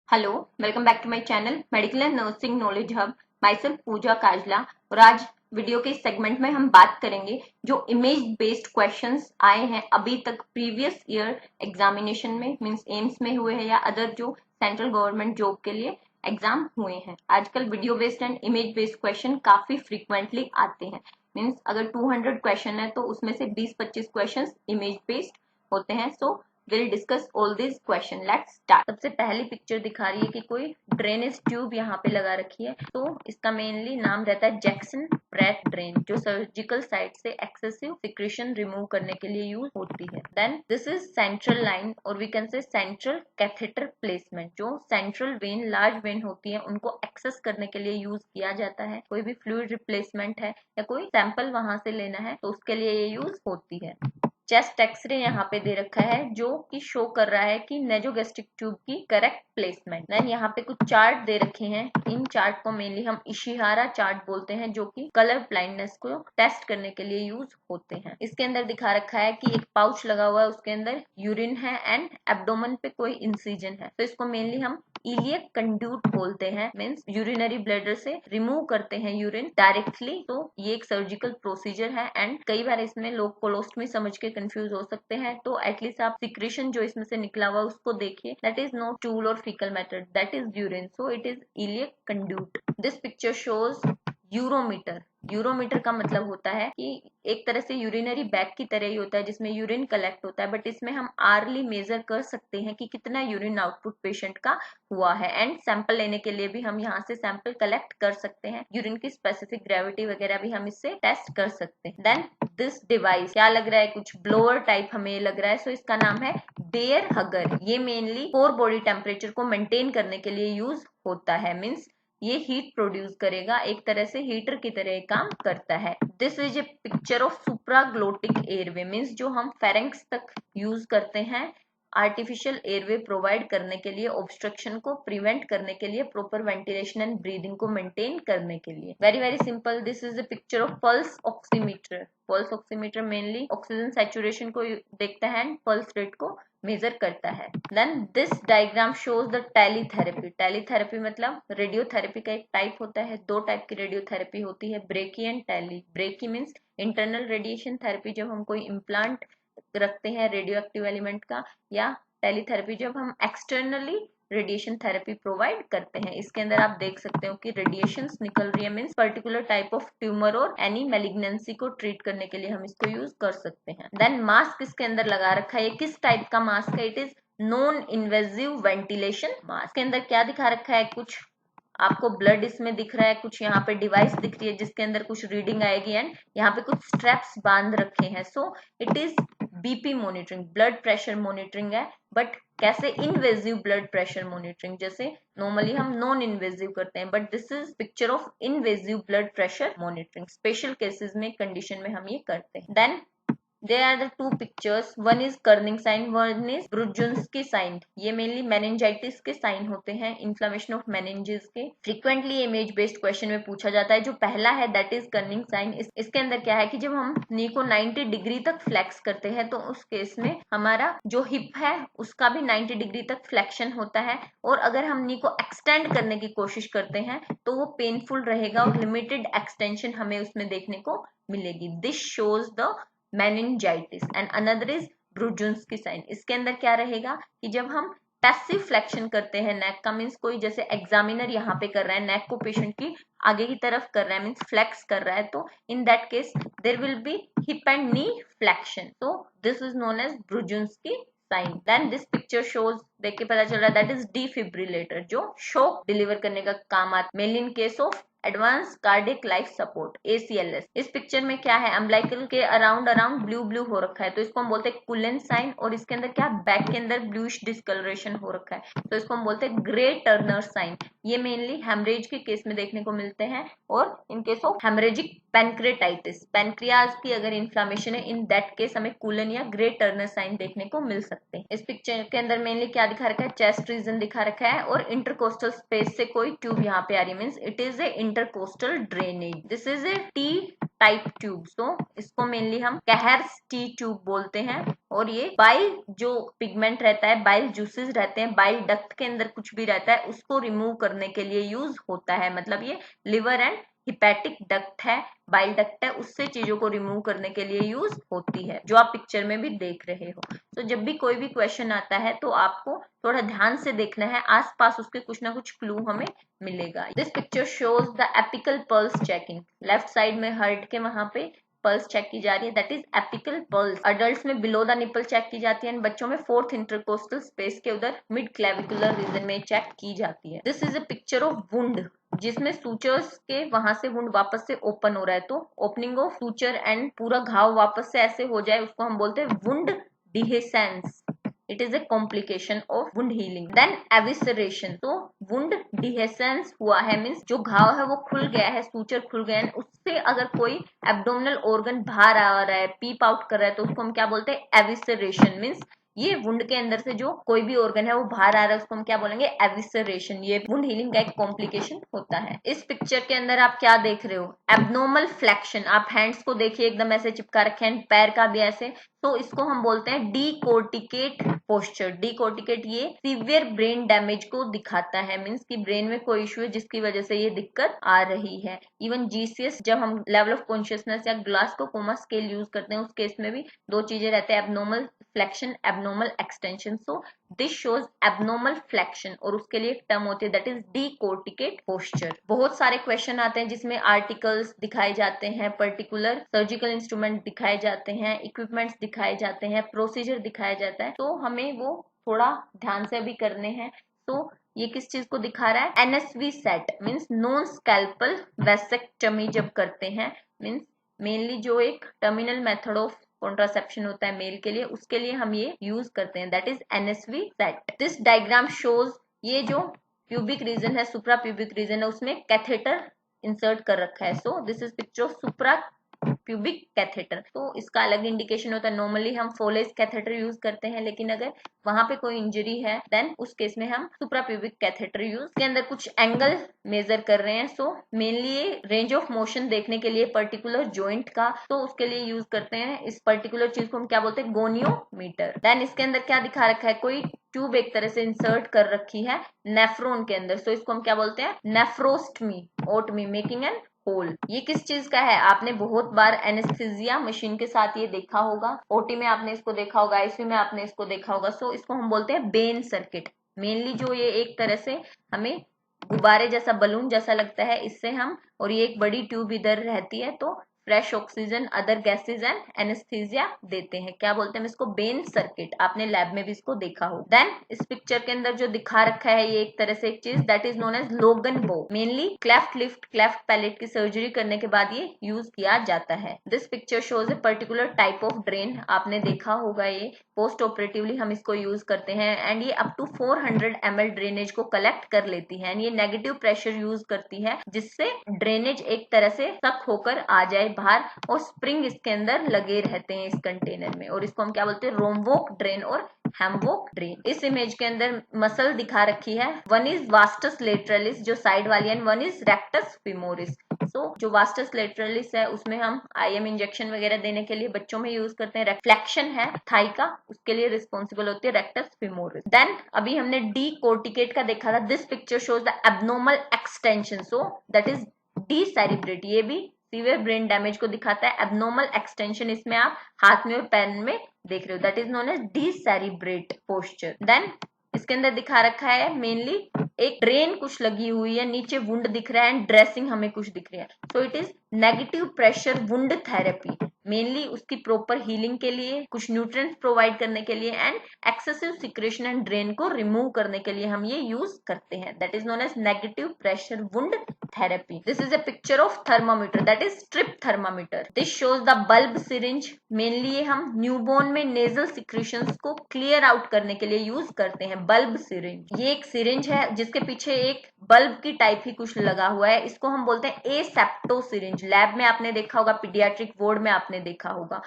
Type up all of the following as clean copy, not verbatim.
Hello, welcome back to my channel medical and nursing knowledge hub. Myself Pooja Kajla. और आज video के इस segment में हम बात करेंगे जो इमेज बेस्ड क्वेश्चंस आए हैं अभी तक प्रीवियस ईयर एग्जामिनेशन में, मींस एम्स में हुए हैं या अदर जो सेंट्रल गवर्नमेंट जॉब के लिए एग्जाम हुए हैं। आजकल video based and image based question काफी फ्रीक्वेंटली आते हैं। मीन्स अगर 200 क्वेश्चन है तो उसमें से 20-25 क्वेश्चन इमेज बेस्ड होते हैं। सो we'll discuss all these question. Let's start. सबसे पहली पिक्चर दिखा रही है कि कोई ड्रेनेज ट्यूब यहाँ पे लगा रखी है। तो इसका मेनली नाम रहता है जैक्सन ब्रैट ड्रेन, जो सर्जिकल साइट से एक्सेसिव सिक्रेशन रिमूव करने के लिए यूज होती है। Then this is central line और we can say central catheter placement, जो सेंट्रल वेन, लार्ज वेन होती है, उनको एक्सेस करने के लिए यूज किया जाता है। कोई भी फ्लूइड रिप्लेसमेंट है या कोई सैंपल वहां से लेना है तो उसके लिए ये यूज होती है। चेस्ट एक्सरे यहाँ पे दे रखा है जो कि शो कर रहा है कि नेजोगैस्ट्रिक ट्यूब की करेक्ट प्लेसमेंट। देन यहाँ पे कुछ चार्ट दे रखे हैं। इन चार्ट को मेनली हम इशिहारा चार्ट बोलते हैं, जो कि कलर ब्लाइंडनेस को टेस्ट करने के लिए यूज होते हैं। इसके अंदर दिखा रखा है कि एक पाउच लगा हुआ है, उसके अंदर यूरिन है एंड एब्डोमेन पे कोई इंसिजन है। तो इसको मेनली हम इलियक कंड्यूट बोलते हैं, मीन्स यूरिनरी ब्लैडर से रिमूव करते हैं यूरिन डायरेक्टली। तो ये एक सर्जिकल प्रोसीजर है एंड कई बार इसमें लोग कोलोस्टमी समझ के कंफ्यूज हो सकते हैं। तो एटलीस्ट आप सिक्रेशन जो इसमें से निकला हुआ उसको देखिए। दैट इज नॉट स्टूल और faecal matter, that is urine, so it is iliac conduit. This picture shows urometer. Urometer का मतलब होता है कि एक तरह से यूरिनरी बैग की तरह ही होता है जिसमें यूरिन कलेक्ट होता है, बट इसमें हम आरली मेजर कर सकते हैं कि कितना यूरिन आउटपुट पेशेंट का हुआ है एंड सैंपल लेने के लिए भी हम यहाँ से सैंपल कलेक्ट कर सकते हैं। यूरिन की स्पेसिफिक ग्रेविटी वगैरह भी हम इससे टेस्ट कर सकते हैं। देन दिस डिवाइस क्या लग रहा है, कुछ ब्लोअर टाइप हमें लग रहा है। सो इसका नाम है बेयर हगर। ये मेनली कोर बॉडी टेम्परेचर को मेंटेन करने के लिए यूज होता है। मीन्स ये हीट प्रोड्यूस करेगा, एक तरह से हीटर की तरह काम करता है। This is a picture of supraglottic airway, means जो हम फेरेंक्स तक यूज करते हैं आर्टिफिशियल एयरवे प्रोवाइड करने के लिए, ऑब्स्ट्रक्शन को प्रिवेंट करने के लिए, प्रॉपर वेंटिलेशन एंड ब्रीदिंग को मेंटेन करने के लिए। Very very simple. This is a picture of pulse oximeter. Pulse oximeter mainly oxygen saturation को देखता है एंड पल्स रेट को मेजर करता है। Then this diagram shows the teletherapy. Teletherapy मतलब रेडियोथेरेपी का एक टाइप होता है। दो टाइप की रेडियोथेरेपी होती है, brachy and tele. Brachy means internal radiation therapy, जब हम कोई इम्प्लांट रखते हैं रेडियो एक्टिव एलिमेंट का, या टेलीथेरेपी जब हम एक्सटर्नली रेडिएशन थेरेपी प्रोवाइड करते हैं। इसके अंदर आप देख सकते हो कि रेडिएशंस निकल रही है, means particular type of tumour और एनी मैलिग्नेंसी को ट्रीट करने के लिए हम इसको यूज कर सकते हैं। देन मास्क इसके अंदर लगा रखा है। किस टाइप का मास्क है? It is non invasive ventilation mask. के अंदर क्या दिखा रखा है, कुछ आपको ब्लड इसमें दिख रहा है, कुछ यहाँ पे डिवाइस दिख रही है जिसके अंदर कुछ रीडिंग आएगी एंड यहाँ पे कुछ स्ट्रैप्स बांध रखे हैं। So it is BP monitoring, blood pressure monitoring है। बट कैसे? इनवेजिव ब्लड प्रेशर मॉनिटरिंग, जैसे नॉर्मली हम नॉन इन्वेजिव करते हैं, but this is picture of invasive blood pressure monitoring. Special cases में, कंडीशन में हम ये करते हैं। Then there are the two pictures, one is Kerning sign, one is Brudzinski sign। ये मेनली मेनिंजाइटिस के साइन होते हैं, इन्फ्लेमेशन ऑफ मेनिंजेस के। फ्रीक्वेंटली इमेज बेस्ड क्वेश्चन में पूछा जाता है। जो पहला है दैट इज कर्निंग साइन। इसके अंदर क्या है कि जब हम नी को 90 डिग्री तक फ्लेक्स करते हैं तो उस केस में हमारा जो हिप है उसका भी 90 डिग्री तक फ्लेक्शन होता है, और अगर हम नी को एक्सटेंड करने की कोशिश करते हैं तो वो पेनफुल रहेगा और लिमिटेड एक्सटेंशन हमें उसमें देखने को मिलेगी। This shows the meningitis and another is Brudzinski sign. इसके अंदर क्या रहेगा कि जब हम पैसिव फ्लेक्शन करते हैं नेक का, मीन्स कोई जैसे एग्जामिनर यहाँ पे कर रहा है, नेक को पेशेंट की आगे की तरफ कर रहा है, मीन्स फ्लेक्स कर रहा है, तो in that case there will be hip and knee flexion. तो this is known as Brudzinski sign. Then this picture shows, देख के पता चल रहा है, दैट इज डिफिब्रिलेटर, जो शॉक डिलीवर करने का काम आता है, mainly in case of advance cardiac life support, ACLS। इस पिक्चर में क्या है, अम्बिलिकल के अराउंड ब्लू ब्लू हो रखा है, तो इसको हम बोलते हैं कुलन साइन। और इसके अंदर क्या, बैक के अंदर ब्लूइश डिस्कलरेशन हो रखा है, तो इसको हम बोलते हैं ग्रे टर्नर साइन। ये मेनली हेमरेज के केस में देखने को मिलते हैं, और इन case of haemorrhagic pancreatitis, pancreas की अगर इन्फ्लामेशन है, इन दैट केस हमें कुलन या ग्रे टर्नर साइन देखने को मिल सकते हैं। इस पिक्चर के अंदर मेनली क्या दिखा रखा है, चेस्ट रीजन दिखा रखा है, और इंटरकोस्टल स्पेस से कोई ट्यूब यहाँ पे आ रही है, means it is a intercostal drainage. This is A T type tube, तो इसको मेनली हम कैहर्स टी ट्यूब बोलते हैं। और ये बाइल जो पिगमेंट रहता है, बाइल जूसेस रहते हैं, बाइल डक्ट के अंदर कुछ भी रहता है उसको रिमूव करने के लिए यूज होता है। मतलब ये लिवर एंड हिपैटिक डक्ट है, बाइल डक्ट है, उससे चीजों को रिमूव करने के लिए यूज होती है, जो आप पिक्चर में भी देख रहे हो। तो जब भी कोई भी क्वेश्चन आता है तो आपको थोड़ा ध्यान से देखना है, आसपास उसके कुछ ना कुछ क्लू हमें मिलेगा। This picture shows the apical pulse checking. Left side में हार्ट के वहां पे पल्स चेक की जा रही है, that is apical pulse. Adults में बिलो द निपल चेक की जाती है, बच्चों में फोर्थ इंटरकोस्टल स्पेस के उधर मिड क्लेविकुलर रीजन में चेक की जाती है। This is a picture of wound, जिसमें सूचर्स के वहां से वुंड वापस से ओपन हो रहा है, तो ओपनिंग ऑफ सूचर एंड पूरा घाव वापस से ऐसे हो जाए उसको हम बोलते हैं wound डिहेसेंस। It is a complication of wound healing. Then evisceration, तो wound dehiscence हुआ है मीन्स जो घाव है वो खुल गया है, सूचर खुल गया है, उससे अगर कोई एब्डोमिनल ऑर्गन बाहर आ रहा है, पीप आउट कर रहा है, तो उसको हम क्या बोलते हैं एविसरेशन। मीन्स ये वुंड के अंदर से जो कोई भी ऑर्गन है वो बाहर आ रहा है उसको हम क्या बोलेंगे एविसरेशन। ये वुंड हीलिंग का एक कॉम्प्लिकेशन होता है। इस पिक्चर के अंदर आप क्या देख रहे हो, एब्नॉर्मल फ्लेक्शन। आप हैंड्स को देखिए एकदम ऐसे चिपका रखे हैं, पैर का भी ऐसे, तो इसको हम बोलते हैं डीकोर्टिकेट पोस्चर। डीकोर्टिकेट ये सीवियर ब्रेन डैमेज को दिखाता है, मीन्स कि ब्रेन में कोई इश्यू है जिसकी वजह से ये दिक्कत आ रही है। इवन जीसीएस जब हम लेवल ऑफ कॉन्शियसनेस या ग्लासको कोमा स्केल यूज करते हैं उस केस में भी दो चीजें रहते हैं, abnormal flexion, abnormal extension. So this shows abnormal flexion और उसके लिए टर्म होती है दैट इज डीकोर्टिकेट पोस्चर। बहुत सारे क्वेश्चन आते हैं जिसमें आर्टिकल्स दिखाए जाते हैं, पर्टिकुलर सर्जिकल इंस्ट्रूमेंट दिखाए जाते हैं, इक्विपमेंट्स दिखाए जाते हैं, प्रोसीजर दिखाया जाता है, तो हमें वो थोड़ा ध्यान से भी करने हैं। तो ये किस चीज को दिखा रहा है, NSV set means non scalpel vasectomy जब करते हैं, मीन्स मेनली जो एक टर्मिनल मेथड ऑफ कॉन्ट्रासेप्शन होता है मेल के लिए, उसके लिए हम ये यूज करते हैं, that is NSV set. This diagram shows ये जो प्यूबिक रीजन है, सुप्रा प्यूबिक रीजन है, उसमें कैथेटर इंसर्ट कर रखा है। So this is picture of supra pubic catheter. तो इसका अलग इंडिकेशन होता है, नॉर्मली हम फोलेज कैथेटर यूज करते हैं, लेकिन अगर वहां पे कोई इंजरी है देन उस केस में हम सुप्रा प्यूबिक कैथेटर यूज के अंदर कुछ एंगल मेजर कर रहे हैं। सो मेनली ये रेंज ऑफ मोशन देखने के लिए पर्टिकुलर जॉइंट का, तो उसके लिए यूज करते हैं इस पर्टिकुलर चीज को हम क्या बोलते हैं गोनियोमीटर। देन इसके अंदर क्या दिखा रखा है, कोई ट्यूब एक तरह से इंसर्ट कर रखी है नेफ्रॉन के अंदर, सो इसको हम क्या बोलते हैं नेफ्रोस्टमी, ओटमी, मेकिंग एन होल। ये किस चीज का है, आपने बहुत बार एनेस्थीसिया मशीन के साथ ये देखा होगा, ओटी में आपने इसको देखा होगा, आईसीयू में आपने इसको देखा होगा। सो इसको हम बोलते हैं बेन सर्किट। मेनली जो ये एक तरह से हमें गुब्बारे जैसा, बलून जैसा लगता है, इससे हम, और ये एक बड़ी ट्यूब इधर रहती है, तो fresh oxygen, other gases and anaesthesia देते हैं, क्या बोलते हैं इसको बेन सर्किट। आपने लैब में भी इसको देखा हो। देन इस पिक्चर के अंदर जो दिखा रखा है ये एक तरह से एक चीज दैट इज नोन एज लोगन बो। Mainly cleft lift, cleft palate की सर्जरी करने के बाद ये यूज किया जाता है। This picture shows a particular type of drain, आपने देखा होगा, ये पोस्ट ऑपरेटिवली हम इसको यूज करते हैं एंड ये अप टू 400 ml ड्रेनेज को कलेक्ट कर लेती है एंड ये नेगेटिव प्रेशर यूज करती है जिससे ड्रेनेज एक तरह से सक होकर आ जाए बाहर, और स्प्रिंग इसके अंदर लगे रहते हैं इस कंटेनर में, और इसको हम क्या बोलते हैं रोमवोक ड्रेन और हेमवोक ड्रेन। इस इमेज के अंदर मसल दिखा रखी है, वन इज वास्टस लेटरलिस जो साइड वाली है, वन इज रेक्टस फिमोरिस। सो जो वास्टस लेटरलिस है उसमें हम आईएम इंजेक्शन वगैरह देने के लिए बच्चों में यूज करते हैं। रिफ्लेक्शन है थाई का, उसके लिए रिस्पॉन्सिबल होती है रेक्टस फिमोरिस। देन अभी हमने डी कोर्टिकेट का देखा था, this picture shows the abnormal extension, so that is decerebrate. ये भी सीवियर ब्रेन डैमेज को दिखाता है, एब्नॉर्मल एक्सटेंशन इसमें आप हाथ में और पैर में देख रहे हो, that is known as decerebrate posture. Then इसके अंदर दिखा रखा है मेनली एक ड्रेन कुछ लगी हुई है, नीचे वुंड दिख रहा है एंड ड्रेसिंग हमें कुछ दिख रही है। So it is negative pressure wound therapy, mainly उसकी प्रॉपर हीलिंग के लिए, कुछ न्यूट्रिएंट्स प्रोवाइड करने के लिए and excessive secretion and drain को रिमूव करने के लिए हम ये यूज करते हैं, that is known as negative pressure wound therapy. This is a picture of thermometer, that is strip thermometer. This shows the bulb syringe, mainly ये हम न्यूबॉर्न में नेजल सिक्रेशंस को क्लियर आउट करने के लिए यूज करते हैं, बल्ब सिरिंज। ये एक सिरिंज है जिसके पीछे एक बल्ब की टाइप ही कुछ लगा हुआ है, इसको हम बोलते हैं एसेप्टो सिरिंज। लैब में आपने देखा होगा, पीडियाट्रिक वार्ड में आपने देखा होगा।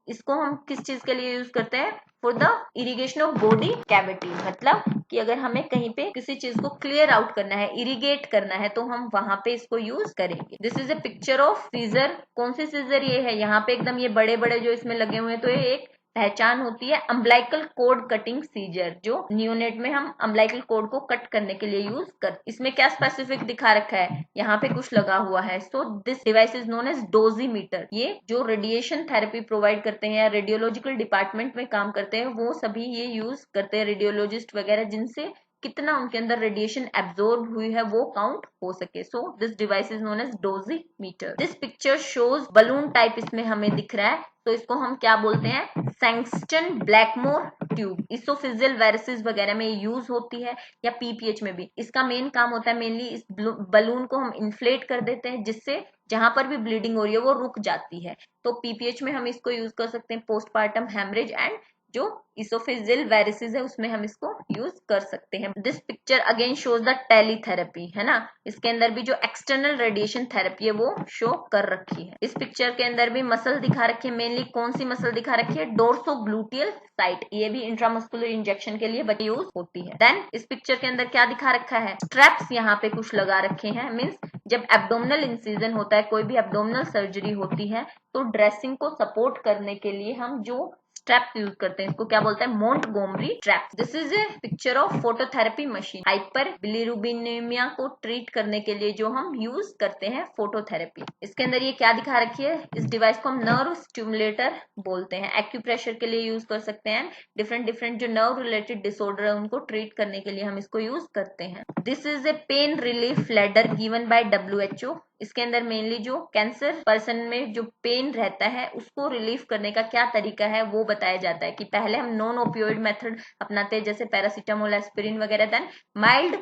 इसको हम किस चीज के लिए यूज करते हैं, for the irrigation of body cavity, मतलब कि अगर हमें कहीं पे किसी चीज को क्लियर आउट करना है, इरिगेट करना है, तो हम वहां पे इसको यूज करेंगे। This is a picture of scissor. कौन से सीजर ये है, यहाँ पे एकदम ये बड़े बड़े जो इसमें लगे हुए हैं, तो ये एक पहचान होती है अम्बिलाइकल कोड कटिंग सीजर, जो नियोनेट में हम अम्बिलाइकल कोड को कट करने के लिए यूज कर। इसमें क्या स्पेसिफिक दिखा रखा है, यहाँ पे कुछ लगा हुआ है। So this device is known as dosimeter. ये जो रेडिएशन थेरेपी प्रोवाइड करते हैं या रेडियोलॉजिकल डिपार्टमेंट में काम करते हैं वो सभी ये यूज करते हैं, रेडियोलॉजिस्ट वगैरह, जिनसे कितना उनके अंदर रेडिएशन एब्जॉर्ब हुई है वो काउंट हो सके। So this device is known as dosimeter. This picture shows balloon type इसमें हमें दिख रहा है, तो इसको हम क्या बोलते हैं, सेंगस्टन ब्लैकमोर ट्यूब। इसोफिजियल वायरसेस वगैरह में यूज होती है या पीपीएच में भी। इसका मेन काम होता है, मेनली इस बलून को हम इन्फ्लेट कर देते हैं जिससे जहां पर भी ब्लीडिंग हो रही है वो रुक जाती है। तो पीपीएच में हम इसको यूज कर सकते हैं, पोस्टपार्टम हेमरेज एंड जो इसोफेजियल वायरसेस है उसमें हम इसको यूज कर सकते हैं। This picture again shows the teletherapy, है ना। इसके अंदर भी जो एक्सटर्नल रेडिएशन थेरेपी है वो शो कर रखी है। इस पिक्चर के अंदर भी मसल दिखा रखी है, मेनली कौन सी मसल दिखा रखी है, डोर्सोग्लूटियल साइट। ये भी इंट्रामस्कुलर इंजेक्शन के लिए यूज होती है। देन इस पिक्चर के अंदर क्या दिखा रखा है, स्ट्रैप्स यहाँ पे कुछ लगा रखे हैं। मीन्स जब एब्डोमिनल इंसिजन होता है, कोई भी एब्डोमिनल सर्जरी होती है, तो ड्रेसिंग को सपोर्ट करने के लिए हम जो स्ट्रैप यूज करते हैं इसको क्या बोलते हैं, Montgomery strap. This is a picture of phototherapy machine. Hyperbilirubinemia को ट्रीट करने के लिए जो हम यूज करते हैं फोटोथेरेपी। इसके अंदर ये क्या दिखा रखी है, इस डिवाइस को हम नर्व स्टिमुलेटर बोलते हैं। एक्यूप्रेशर के लिए यूज कर सकते हैं। डिफरेंट डिफरेंट जो नर्व रिलेटेड डिसऑर्डर है उनको ट्रीट करने के लिए हम इसको यूज करते हैं। This is A pain relief ladder given by WHO। इसके अंदर मेनली जो कैंसर पर्सन में जो पेन रहता है उसको रिलीफ करने का क्या तरीका है वो बताया जाता है कि पहले हम नॉन ओपियोइड मेथड अपनाते हैं जैसे पैरासीटामोल, एस्पिरिन वगैरह, देन माइल्ड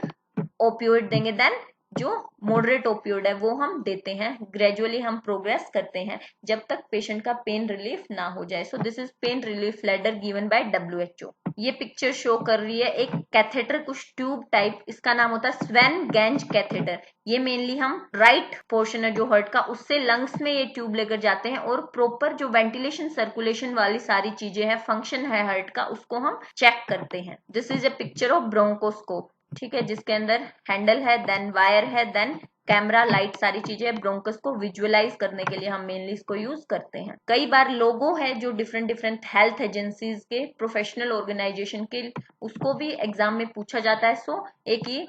ओपियोइड देंगे, देन जो मॉडरेट ओपियोइड है वो हम देते हैं। ग्रेजुअली हम प्रोग्रेस करते हैं जब तक पेशेंट का पेन रिलीफ ना हो जाए। सो this is pain relief ladder given by WHO। ये पिक्चर शो कर रही है एक कैथेटर, कुछ ट्यूब टाइप, इसका नाम होता है स्वेन गेंज कैथेटर। ये मेनली हम राइट पोर्शन है जो हार्ट का, उससे लंग्स में ये ट्यूब लेकर जाते हैं और प्रॉपर जो वेंटिलेशन सर्कुलेशन वाली सारी चीजें हैं, फंक्शन है हार्ट का, उसको हम चेक करते हैं। This is a picture of bronchoscope, ठीक है, जिसके अंदर हैंडल है, देन वायर है, देन कैमरा, लाइट, सारी चीजें। ब्रोंकस को विजुअलाइज करने के लिए हम मेनली इसको यूज करते हैं। कई बार लोगो है जो डिफरेंट डिफरेंट हेल्थ एजेंसीज के, प्रोफेशनल ऑर्गेनाइजेशन के, उसको भी एग्जाम में पूछा जाता है। सो एक ही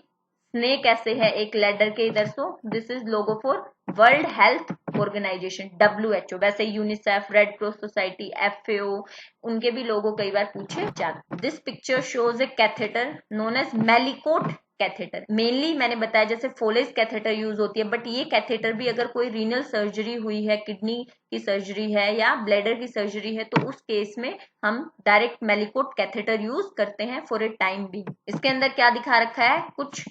स्नेक ऐसे है एक लैडर के इधर। So this is logo for World Health Organization WHO। वैसे UNICEF, Red Cross Society, FAO, उनके भी लोगो कई बार पूछे जाते। This picture shows a catheter known as Malecot catheter. Mainly मैंने बताया जैसे फोलेज कैथेटर यूज होती है, बट ये कैथेटर भी अगर कोई रीनल सर्जरी हुई है, किडनी की सर्जरी है या ब्लैडर की सर्जरी है, तो उस केस में हम डायरेक्ट मेलिकोट कैथेटर यूज करते हैं फॉर ए टाइम भी। इसके अंदर क्या दिखा रखा है, कुछ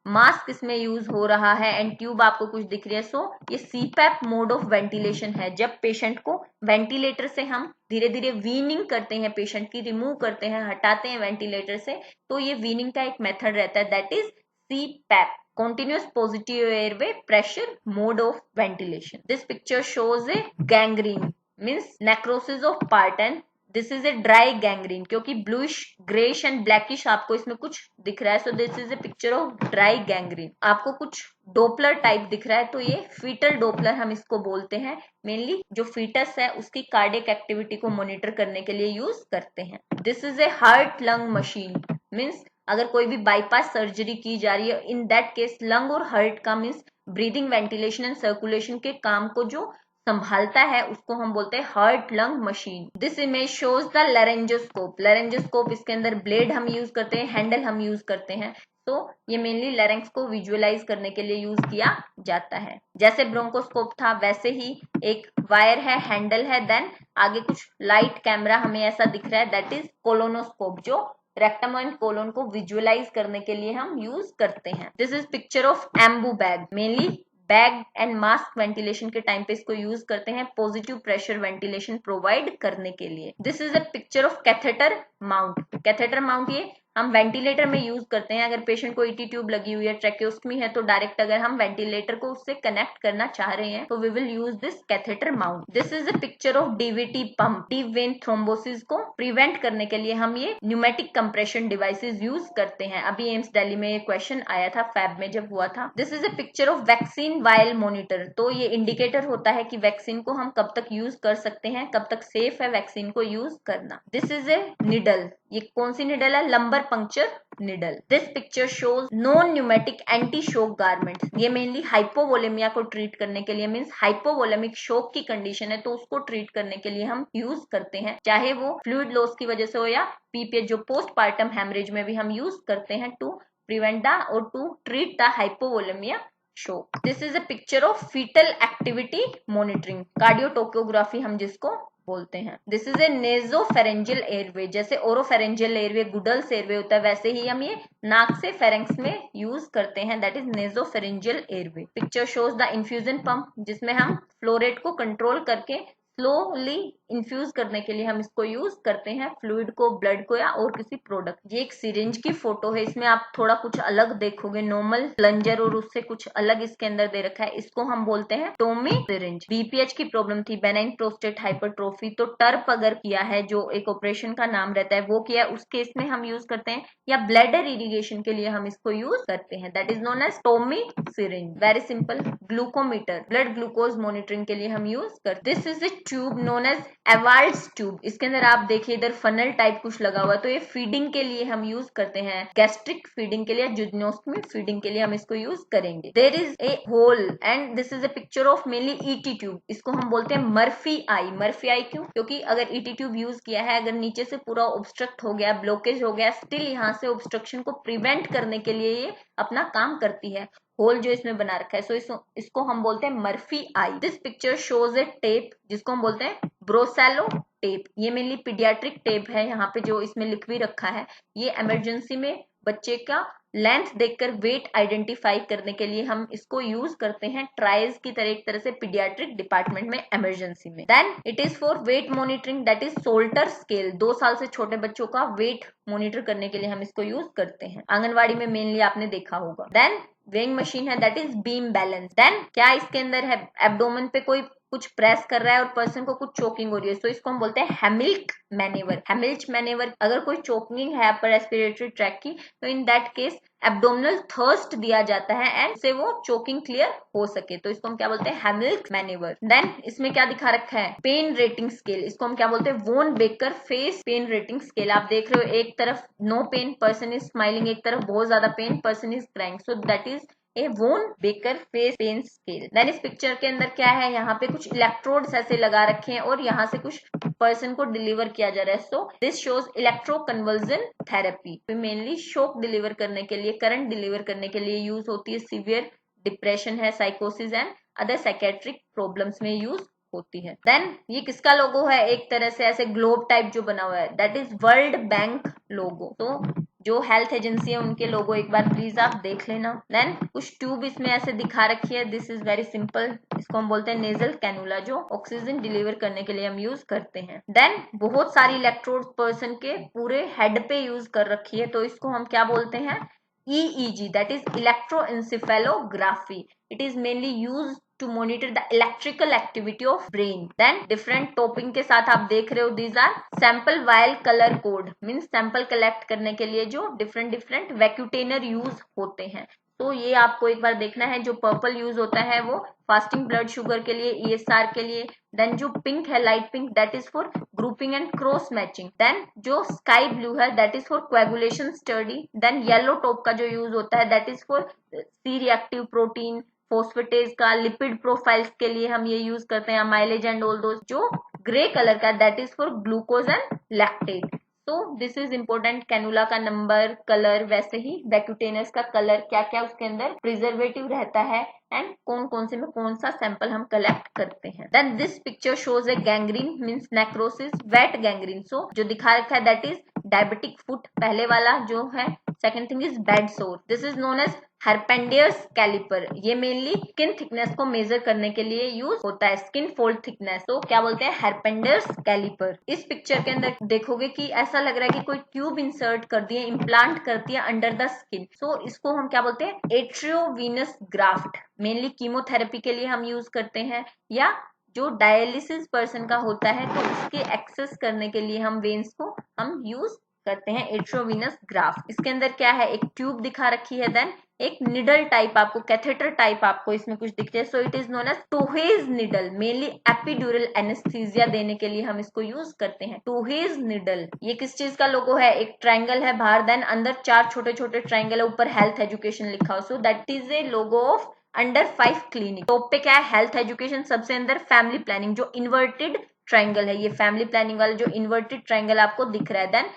मास्क इसमें यूज हो रहा है एंड ट्यूब आपको कुछ दिख रही है। सो ये CPAP मोड ऑफ वेंटिलेशन है। जब पेशेंट को वेंटिलेटर से हम धीरे धीरे वीनिंग करते हैं, पेशेंट की रिमूव करते हैं, हटाते हैं वेंटिलेटर से, तो ये वीनिंग का एक मेथड रहता है, that is CPAP, continuous positive airway pressure mode of ventilation. This picture shows a gangrene, means necrosis of part, and this is a dry gangrene, क्योंकि ब्लूइश, ग्रेश एंड ब्लैकिश आपको इसमें कुछ दिख रहा है। So this is a picture of dry gangrene. आपको कुछ Doppler type दिख रहा है, तो ये फीटल डोपलर हम इसको बोलते हैं। मेनली जो फीटस है उसकी कार्डियक एक्टिविटी को मॉनिटर करने के लिए यूज करते हैं। This is A heart lung machine, means अगर कोई भी बाईपास सर्जरी की जा रही है, इन दैट केस लंग और हार्ट का means breathing, ventilation and circulation के काम को जो संभालता है उसको हम बोलते हैं heart lung machine. This image shows the लैरेंजोस्कोप। लैरेंजोस्कोप, इसके अंदर ब्लेड हम यूज करते हैं, हैंडल हम यूज करते हैं। तो ये मेनली लैरेंक्स को विजुअलाइज करने के लिए यूज किया जाता है। जैसे ब्रोंकोस्कोप था वैसे ही एक वायर है, हैंडल है, देन आगे कुछ लाइट, कैमरा हमें ऐसा दिख रहा है, दैट इज कोलोनोस्कोप, जो रेक्टम एंड कोलोन को विजुअलाइज करने के लिए हम यूज करते हैं। This is picture of Anbu bag. Mainly bag and mask ventilation के टाइम पे इसको यूज करते हैं पॉजिटिव प्रेशर वेंटिलेशन प्रोवाइड करने के लिए। This is a picture of catheter mount. Catheter mount ये हम वेंटिलेटर में यूज करते हैं। अगर पेशेंट को ईटी ट्यूब लगी हुई है, ट्रैकेओस्टमी है, तो डायरेक्ट अगर हम वेंटिलेटर को उससे कनेक्ट करना चाह रहे हैं तो we will use this catheter mount. This is a picture of DVT pump. Deep vein thrombosis को प्रिवेंट करने के लिए हम ये न्यूमेटिक कंप्रेशन डिवाइसेस यूज करते हैं। अभी एम्स दिल्ली में ये क्वेश्चन आया था फैब में जब हुआ था। This is a picture of vaccine vial monitor. तो ये इंडिकेटर होता है कि वैक्सीन को हम कब तक यूज कर सकते हैं, कब तक सेफ है वैक्सीन को यूज करना। This is A needle. ये कौन सी निडल है? Lumbar puncture needle. This picture shows non pneumatic anti शोक गारमेंट। ये मेनली हाइपोवोलेमिया को ट्रीट करने के लिए, मीन्स हाइपोवोलेमिक शोक की कंडीशन है तो उसको ट्रीट करने के लिए हम यूज करते हैं, चाहे वो फ्लूइड लॉस की वजह से हो या पीपीएच जो पोस्टपार्टम हेमरेज में भी हम यूज करते हैं टू प्रिवेंट द और to treat the hypovolemia shock. This is a picture of fetal activity monitoring, cardiotocography हम जिसको बोलते हैं। This is a nasopharyngeal airway. जैसे ओरोफेरेंजियल एयरवे गुडल्स एयरवे होता है, वैसे ही हम ये नाक से फेरेंक्स में यूज करते हैं, that is nasopharyngeal airway. Picture shows the infusion pump, जिसमें हम फ्लो रेट को कंट्रोल करके स्लोली इन्फ्यूज करने के लिए हम इसको यूज करते हैं, फ्लूइड को, ब्लड को या और किसी प्रोडक्ट। ये एक सिरिंज की फोटो है, इसमें आप थोड़ा कुछ अलग देखोगे, नॉर्मल प्लंजर और उससे कुछ अलग इसके अंदर दे रखा है, इसको हम बोलते हैं टोमी सिरिंज। बीपीएच की प्रॉब्लम थी, बेनाइन प्रोस्टेट हाइपरट्रोफी, तो टर्प अगर किया है, जो एक ऑपरेशन का नाम रहता है, वो किया, उस केस में हम यूज करते हैं, या ब्लैडर इरिगेशन के लिए हम इसको यूज करते हैं, that is known as Toomey syringe. Very simple. Glucometer, blood glucose monitoring के लिए हम यूज करते हैं। This is a tube known as Ewald's tube. इसके अंदर आप देखिए इधर फनल टाइप कुछ लगा हुआ है, तो ये फीडिंग के लिए हम यूज करते हैं, गैस्ट्रिक फीडिंग के लिए, जुजनोस्टमी फीडिंग के लिए हम इसको यूज करेंगे। There is a hole and this is a picture of mainly ET tube. इसको हम बोलते हैं मर्फी आई। मर्फी आई क्यों? क्योंकि अगर ईटी ट्यूब यूज किया है, अगर नीचे से पूरा ऑब्स्ट्रक्ट हो गया, ब्लॉकेज हो गया, स्टिल यहाँ से ऑब्स्ट्रक्शन को प्रिवेंट करने के लिए ये अपना काम करती है, होल जो इसमें बना रखा है। सो इसको हम बोलते हैं Murphy I. This picture shows A tape, जिसको हम बोलते हैं ब्रोसेलो टेप। ये मेनली पीडियाट्रिक टेप है, यहाँ पे जो इसमें लिख भी रखा है, ये इमरजेंसी में बच्चे का लेंथ देखकर वेट आइडेंटिफाई करने के लिए हम इसको यूज करते हैं, ट्राइज की तरह, एक तरह से पीडियाट्रिक डिपार्टमेंट में, इमरजेंसी में। Then it is for weight monitoring, that is Salter scale. 2 साल से छोटे बच्चों का वेट मॉनिटर करने के लिए हम इसको यूज करते हैं, आंगनवाड़ी में मेनली आपने देखा होगा। देन वेइंग मशीन है, that is beam balance. Then क्या इसके अंदर है? एब्डोमेन पे कोई कुछ प्रेस कर रहा है और पर्सन को कुछ चोकिंग हो रही है, तो इसको हम बोलते हैं हेमिल्क मैनेवर। हेमिल्च मैनेवर, अगर कोई चोकिंग है अपर रेस्पिरेटरी ट्रैक की, तो in that case abdominal thrust दिया जाता है एंड से वो चोकिंग क्लियर हो सके, तो इसको हम क्या बोलते हैं? हेमिल्क मैनेवर। देन इसमें क्या दिखा रखा है? Pain rating scale. इसको हम क्या बोलते हैं? Wong Baker face pain rating scale. आप देख रहे हो एक तरफ no pain, person is smiling, एक तरफ बहुत ज्यादा pain, person is crying, so that is a Wong Baker face pain scale. Then इस पिक्चर के अंदर क्या है? यहाँ पे कुछ इलेक्ट्रोड्स ऐसे लगा रखे हैं और यहाँ से कुछ पर्सन को डिलीवर किया जा रहा है, so this shows electro conversion therapy. Mainly shock deliver करने के लिए, करंट डिलीवर करने के लिए यूज होती है। सीवियर डिप्रेशन है, साइकोसिस एंड अदर साइकेट्रिक प्रॉब्लम्स में यूज होती है। देन ये किसका लोगो है? एक तरह से ऐसे ग्लोब टाइप जो बना हुआ है, दैट इज वर्ल्ड बैंक लोगो। तो जो हेल्थ एजेंसी है उनके लोगो एक बार प्लीज आप देख लेना। देन कुछ ट्यूब इसमें ऐसे दिखा रखी है, दिस इज वेरी सिंपल, इसको हम बोलते हैं नेजल कैनुला, जो ऑक्सीजन डिलीवर करने के लिए हम यूज करते हैं। देन बहुत सारी इलेक्ट्रोड पर्सन के पूरे हेड पे यूज कर रखी है, तो इसको हम क्या बोलते हैं? EEG, that is electroencephalography. It is mainly used to monitor the electrical activity of brain. Then different topping के साथ आप देख रहे हो, these are sample vial color code, means sample collect करने के लिए जो different vacutainer use होते हैं, तो ये आपको एक बार देखना है। जो पर्पल यूज होता है वो फास्टिंग ब्लड शुगर के लिए, ESR के लिए। देन जो पिंक है, light pink, that is for grouping and cross matching. Then जो स्काई ब्लू है, that is for coagulation study. Then yellow top का जो यूज होता है, that is for C reactive protein, phosphatase का, लिपिड प्रोफाइल्स के लिए हम ये यूज करते हैं, माइलेज एंड ऑल दोस। जो ग्रे कलर का, that is for glucose and lactate. तो दिस इज इम्पोर्टेंट, कैनुला का नंबर, कलर, वैसे ही वैक्यूटेनस का कलर, क्या क्या उसके अंदर प्रिजर्वेटिव रहता है, एंड कौन कौन से में कौन सा सैंपल हम कलेक्ट करते हैं। Then this picture shows a gangrene means necrosis, wet gangrene. So जो दिखा रखा है दैट इज डायबिटिक फुट, पहले वाला जो है। Second thing is bed sore, this is known as Harpenden's calliper. ये मेनली स्किन थिकनेस को मेजर करने के लिए यूज होता है, स्किन फोल्ड थिकनेस, तो क्या बोलते हैं हेरपेंडियर्स कैलिपर। इस पिक्चर के अंदर देखोगे कि ऐसा लग रहा है कि कोई ट्यूब इंसर्ट कर दिया, इम्प्लांट कर दिया अंडर द स्किन। सो इसको हम क्या बोलते हैं एट्रियोवीनस ग्राफ्ट। मेनली कीमोथेरेपी के लिए हम यूज करते हैं, या जो डायलिसिस पर्सन का होता है तो उसके एक्सेस करने के लिए हम वेन्स को हम यूज करते हैं एट्रोविनस ग्राफ्ट। इसके अंदर क्या है, एक ट्यूब दिखा रखी है, देन एक निडल टाइप आपको, कैथेटर टाइप आपको इसमें कुछ दिखते हैं। So it is known as Tuohy needle, mainly epidural anaesthesia देने के लिए हम इसको यूज करते हैं, टोहेज निडल। ये किस चीज का लोगो है, एक ट्रायंगल है बाहर, देन अंदर 4 छोटे छोटे ट्रायंगल है, ऊपर हेल्थ एजुकेशन लिखा हो। सो that is A logo of under 5 clinic. Top पे क्या है, हेल्थ एजुकेशन, सबसे अंदर फैमिली प्लानिंग, जो इन्वर्टेड ट्रायंगल है, ये फैमिली प्लानिंग वाला जो इन्वर्टेड ट्रायंगल आपको दिख रहा है। देन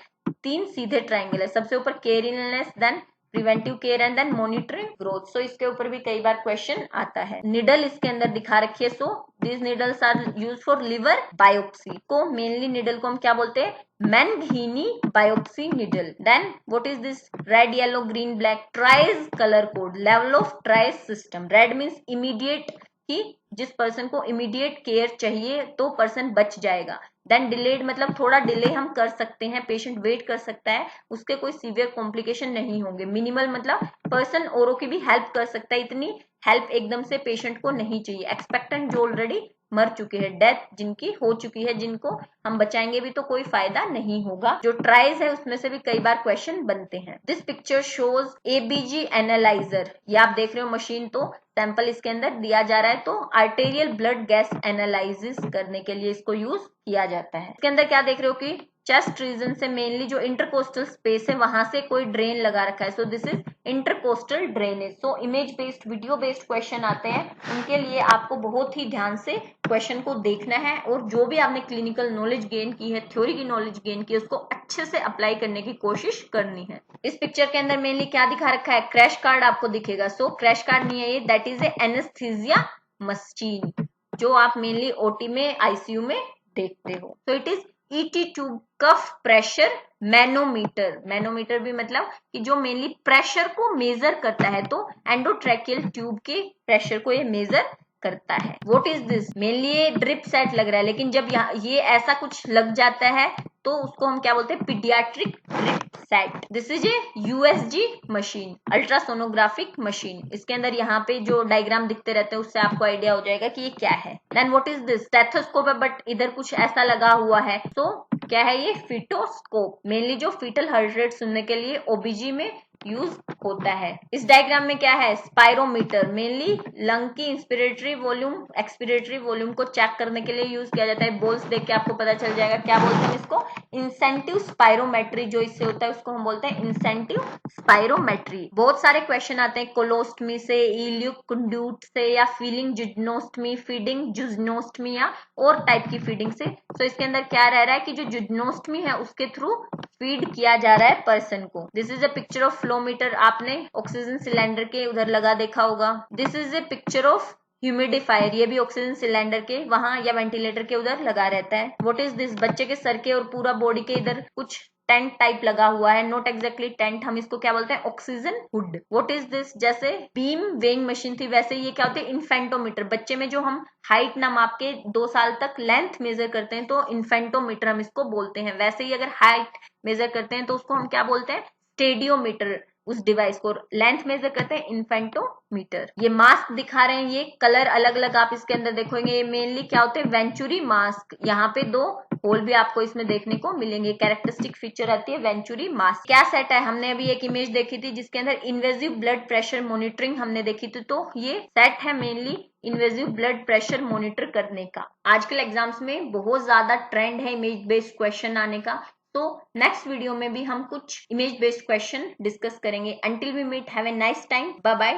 3 सीधे ट्रायंगल है, सबसे ऊपर care in illness, then preventive care and then monitoring growth. So इसके ऊपर भी कई बार क्वेश्चन आता है। निडल इसके अंदर दिखा रखी है। So this needles are use for liver biopsy. को मेनली निडल को हम क्या बोलते हैं, मैनघीनी biopsy needle. Then what is this, red yellow green black, triage colour code, level of triage system. Red means immediate, कि जिस पर्सन को इमीडिएट केयर चाहिए तो पर्सन बच जाएगा। देन डिलेड मतलब थोड़ा डिले हम कर सकते हैं, पेशेंट वेट कर सकता है, उसके कोई सीवियर कॉम्प्लिकेशन नहीं होंगे। मिनिमल मतलब पर्सन औरों की भी हेल्प कर सकता है, इतनी हेल्प एकदम से पेशेंट को नहीं चाहिए। एक्सपेक्टेंट जो ऑलरेडी मर चुके हैं, डेथ जिनकी हो चुकी है, जिनको हम बचाएंगे भी तो कोई फायदा नहीं होगा। जो ट्राइज है उसमें से भी कई बार क्वेश्चन बनते हैं। This picture shows ABG analyser. ये आप देख रहे हो मशीन, तो सैंपल इसके अंदर दिया जा रहा है, तो आर्टेरियल ब्लड गैस एनालिसिस करने के लिए इसको यूज किया जाता है। इसके अंदर क्या देख रहे हो कि चेस्ट रीजन से मेनली जो इंटरकोस्टल स्पेस है वहां से कोई ड्रेन लगा रखा है। So this is intercostal drainage. So image based video based question आते हैं, उनके लिए आपको बहुत ही ध्यान से क्वेश्चन को देखना है, और जो भी आपने क्लिनिकल नॉलेज गेन की है, थ्योरी की नॉलेज गेन की है, उसको अच्छे से अप्लाई करने की कोशिश करनी है। इस पिक्चर के अंदर मेनली क्या दिखा रखा है, क्रैश कार्ड आपको दिखेगा। सो क्रैश कार्ड नहीं है ये, that is a anesthesia machine, जो आप मेनली ओटी में, आईसीयू में देखते हो। So it is ET tube cuff pressure manometer. Manometer भी मतलब कि जो मेनली प्रेशर को मेजर करता है, तो एंडोट्रैकियल ट्यूब के प्रेशर को ये मेजर करता है। व्हाट इज दिस, मेनली ये ड्रिप सेट लग रहा है, लेकिन जब यहाँ ये ऐसा कुछ लग जाता है तो उसको हम क्या बोलते हैं, paediatric drip set. This is a USG machine, ultrasonographic machine. इसके अंदर यहाँ पे जो डायग्राम दिखते रहते हैं उससे आपको आइडिया हो जाएगा कि ये क्या है। Then what is this, stethoscope है, बट इधर कुछ ऐसा लगा हुआ है। तो क्या है ये, फिटोस्कोप, मेनली जो फीटल हार्ट रेट सुनने के लिए ओबीजी में यूज होता है। इस डायग्राम में क्या है, स्पायरोमीटर, मेनली लंग की इंस्पिरेटरी वॉल्यूम, एक्सपिरेटरी वॉल्यूम को चेक करने के लिए यूज किया जाता है। बोल्स देख के आपको पता चल जाएगा। क्या बोलते हैं इसको, इंसेंटिव स्पायरोमेट्री, जो इससे होता है उसको हम बोलते हैं इंसेंटिव स्पायरोमेट्री। बहुत सारे क्वेश्चन आते हैं कोलोस्टमी से, इलियक कंड्यूट से, या फीलिंग जुजनोस्टमी, फीडिंग जुजनोस्टमी, या और टाइप की फीडिंग से। तो इसके अंदर क्या रह रहा है कि जो जुजनोस्टमी है उसके थ्रू फीड किया जा रहा है पर्सन को। This is a picture of flow meter, आपने ऑक्सीजन सिलेंडर के उधर लगा देखा होगा। This is a picture of humidifier, ये भी ऑक्सीजन सिलेंडर के वहां या वेंटिलेटर के उधर लगा रहता है। व्हाट इज दिस, बच्चे के सर के और पूरा बॉडी के इधर कुछ टेंट टाइप लगा हुआ है, नॉट एक्जैक्टली टेंट, हम इसको क्या बोलते हैं, oxygen hood. What is this, जैसे बीम वेइंग मशीन थी वैसे ये क्या होते हैं, इन्फेंटोमीटर। बच्चे में जो हम हाइट ना माप के 2 साल तक लेंथ मेजर करते हैं तो इन्फेंटोमीटर हम इसको बोलते हैं। वैसे ही अगर हाइट मेजर करते हैं तो उसको हम क्या बोलते हैं, स्टेडियोमीटर। उस डिवाइस को लेंथ मेजर करते हैं इन्फेंटोमीटर। ये मास्क दिखा रहे हैं, ये कलर अलग अलग आप इसके अंदर देखोगे। ये मेनली क्या होते हैं, वेंचुरी मास्क। यहाँ पे 2 होल भी आपको इसमें देखने को मिलेंगे। कैरेक्टरिस्टिक फीचर आती है वेंचुरी मास्क। क्या सेट है, हमने अभी एक इमेज देखी थी जिसके अंदर इन्वेजिव ब्लड प्रेशर मॉनिटरिंग हमने देखी थी, तो ये सेट है mainly invasive blood pressure monitor करने का। आजकल एग्जाम्स में बहुत ज्यादा ट्रेंड है इमेज बेस्ड क्वेश्चन आने का, तो नेक्स्ट वीडियो में भी हम कुछ इमेज बेस्ड क्वेश्चन डिस्कस करेंगे। Until we meet, have a nice time, bye bye.